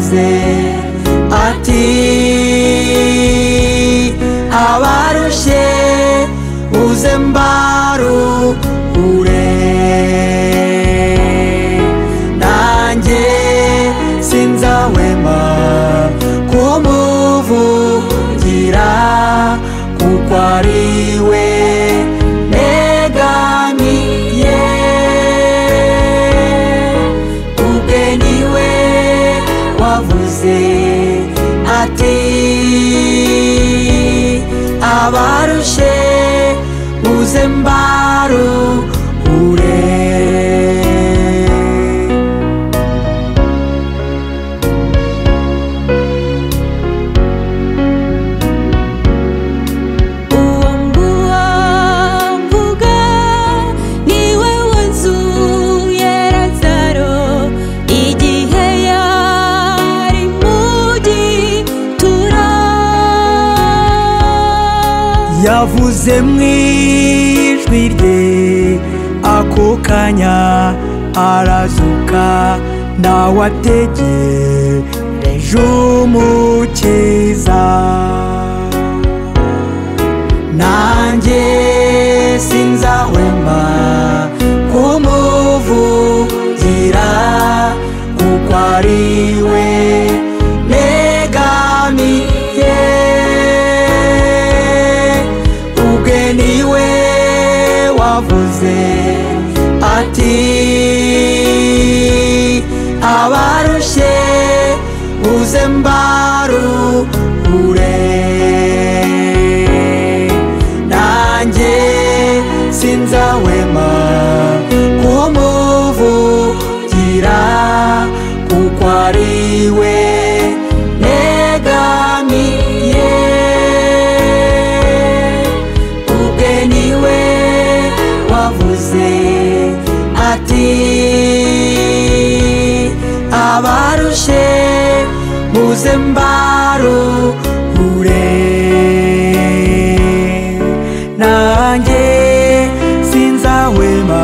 wavuze ati abarushye uze mbaruhure, nanjye sinzahwema kumuvugira kuko ari we negamiye, ubwe ni we wavuze ati abarushye uze mbaruhure. Yavuze mwijwi rye ako kanya arazuka, nawe ategereje umukiza, nanjye sinzahwema kumuvugira kuko ari we negamiye, niwe wavuze ati abarushye uze mbaruhure, nanjye sinzahwema kumuvugira kuko ari we negamiye, wavuze ati abarushye muze mbaruhure, nanjye sinzahwema